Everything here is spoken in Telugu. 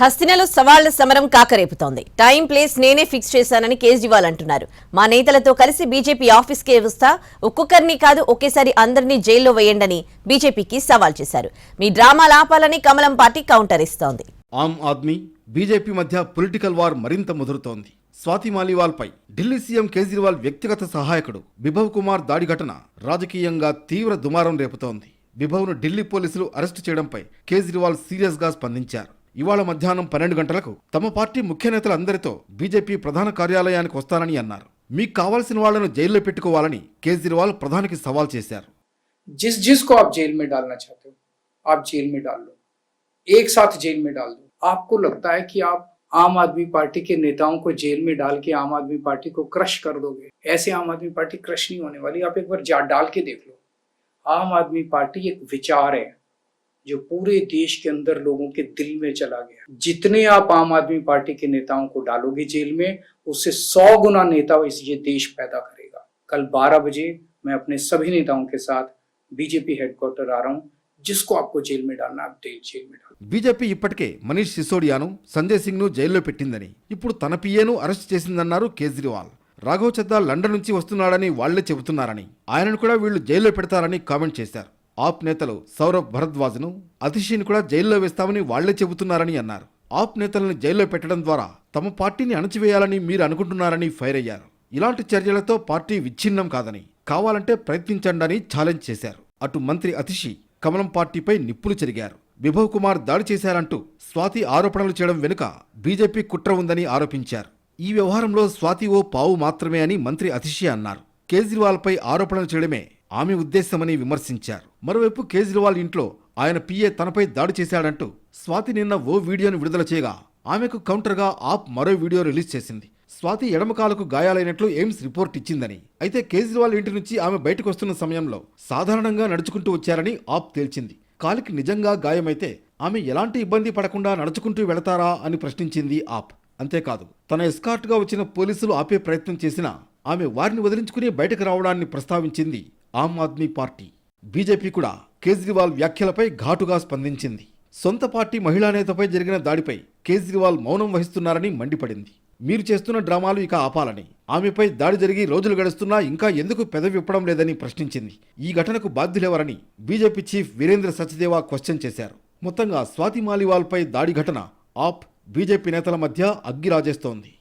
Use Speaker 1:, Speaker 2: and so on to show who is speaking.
Speaker 1: హస్తినలో సవాళ్ల సమరం కాకరేపుతోంది. టైం ప్లేస్ నేనే ఫిక్స్ చేశానని కేజ్రీవాల్ అంటున్నారు. మా నేతలతో కలిసి బీజేపీ ఆఫీస్కే వస్తా, ఒక్కొక్కరిని కాదు ఒకేసారి అందరినీ జైల్లో వేయండని బీజేపీకి సవాల్ చేశారు. మీ డ్రామాలు ఆపాలని కమలం పార్టీ కౌంటర్ ఇస్తోంది.
Speaker 2: ఆమ్ ఆద్మీ బీజేపీ మధ్య పొలిటికల్ వార్ మరింత ముదురుతోంది. స్వాతి మాలీవాల్ పై ఢిల్లీ సీఎం కేజ్రీవాల్ వ్యక్తిగత సహాయకుడు బిభవ్ కుమార్ దాడి ఘటన రాజకీయంగా తీవ్ర దుమారం రేపుతోంది. బిభవ్ను ఢిల్లీ పోలీసులు అరెస్టు చేయడంపై కేజ్రీవాల్ సీరియస్ గా స్పందించారు. ఇవాళ మధ్యాహ్నం 12 గంటలకు తమ పార్టీ ముఖ్య నేతలందరితో బీజేపీ ప్రధాన కార్యాలయానికి వస్తానని అన్నారు. మీకు కావాల్సిన వాళ్లను జైల్లో పెట్టుకోవాలని కేజ్రీవాల్ ప్రధానికి సవాల్ చేశారు.
Speaker 3: जिसको आप जेल में डालना चाहते हो आप जेल में डाल लो, एक साथ जेल में डाल दो। आपको लगता है कि आप आम आदमी पार्टी के नेताओं को जेल में डाल के आम आदमी पार्टी को क्रश कर दोगे? ऐसे आम आदमी पार्टी क्रश नहीं होने वाली। आप एक बार डाल के देख लो। आम आदमी पार्टी एक विचार है जो पूरे देश के अंदर लोगों के दिल में चला गया। जितने आप आम आदमी पार्टी के नेताओं को डालोगे जेल में, उससे 100 गुना नेता ये देश पैदा करेगा। कल 12 बजे मैं अपने सभी नेताओं के साथ बीजेपी हेडक्वार्टर आ रहा हूं। जिसको आपको जेल में डालना आप जेल में डालो।
Speaker 2: బీజేపీ ఇప్పటికే మనీష్ సిసోడియాను, సంజయ్ సింగ్ ను జైల్లో పెట్టిందని, ఇప్పుడు తన పిఏను అరెస్ట్ చేసిందన్నారు కేజ్రీవాల్. రాఘవ్ చద్దా లండన్ నుంచి వస్తున్నాడని వాళ్లే చెబుతున్నారని, ఆయనను కూడా వీళ్లు జైల్లో పెడతారని కామెంట్ చేశారు. ఆప్ నేతలు సౌరభ్ భరద్వాజ్ను, అతిషిని కూడా జైల్లో వేస్తామని వాళ్లే చెబుతున్నారని అన్నారు. ఆప్ నేతలను జైల్లో పెట్టడం ద్వారా తమ పార్టీని అణచివేయాలని మీరు అనుకుంటున్నారని ఫైర్ అయ్యారు. ఇలాంటి చర్యలతో పార్టీ విచ్ఛిన్నం కాదని, కావాలంటే ప్రయత్నించండని ఛాలెంజ్ చేశారు. అటు మంత్రి అతిషి కమలం పార్టీపై నిప్పులు చెరిగారు. బిభవ్ కుమార్ దాడి చేశారంటూ స్వాతి ఆరోపణలు చేయడం వెనుక బీజేపీ కుట్ర ఉందని ఆరోపించారు. ఈ వ్యవహారంలో స్వాతి ఓ పావు మాత్రమే అని మంత్రి అతిషి అన్నారు. కేజ్రీవాల్ పై ఆరోపణలు చేయడమే ఆమె ఉద్దేశమని విమర్శించారు. మరోవైపు కేజ్రీవాల్ ఇంట్లో ఆయన పిఏ తనపై దాడి చేశాడంటూ స్వాతి నిన్న ఓ వీడియోను విడుదల చేయగా, ఆమెకు కౌంటర్గా ఆప్ మరో వీడియో రిలీజ్ చేసింది. స్వాతి ఎడమకాలకు గాయాలైనట్లు ఎయిమ్స్ రిపోర్ట్ ఇచ్చిందని, అయితే కేజ్రీవాల్ ఇంటి నుంచి ఆమె బయటకు వస్తున్న సమయంలో సాధారణంగా నడుచుకుంటూ వచ్చారని ఆప్ తేల్చింది. కాలికి నిజంగా గాయమైతే ఆమె ఎలాంటి ఇబ్బంది పడకుండా నడుచుకుంటూ వెళతారా అని ప్రశ్నించింది ఆప్. అంతేకాదు, తన ఎస్కార్ట్గా వచ్చిన పోలీసులు ఆపే ప్రయత్నం చేసినా ఆమె వారిని వదిలించుకుని బయటకు రావడాన్ని ప్రస్తావించింది ఆమ్ ఆద్మీ పార్టీ. బీజేపీ కూడా కేజ్రీవాల్ వ్యాఖ్యలపై ఘాటుగా స్పందించింది. సొంత పార్టీ మహిళా నేతపై జరిగిన దాడిపై కేజ్రీవాల్ మౌనం వహిస్తున్నారని మండిపడింది. మీరు చేస్తున్న డ్రామాలు ఇక ఆపాలని, ఆమెపై దాడి జరిగి రోజులు గడుస్తున్నా ఇంకా ఎందుకు పెదవి విప్పడం లేదని ప్రశ్నించింది. ఈ ఘటనకు బాధ్యులెవరని BJP chief Virendra Sachdeva question చేశారు. మొత్తంగా స్వాతి మాలీవాల్ పై దాడి ఘటన ఆప్, బీజేపీ నేతల మధ్య అగ్గి రాజేస్తోంది.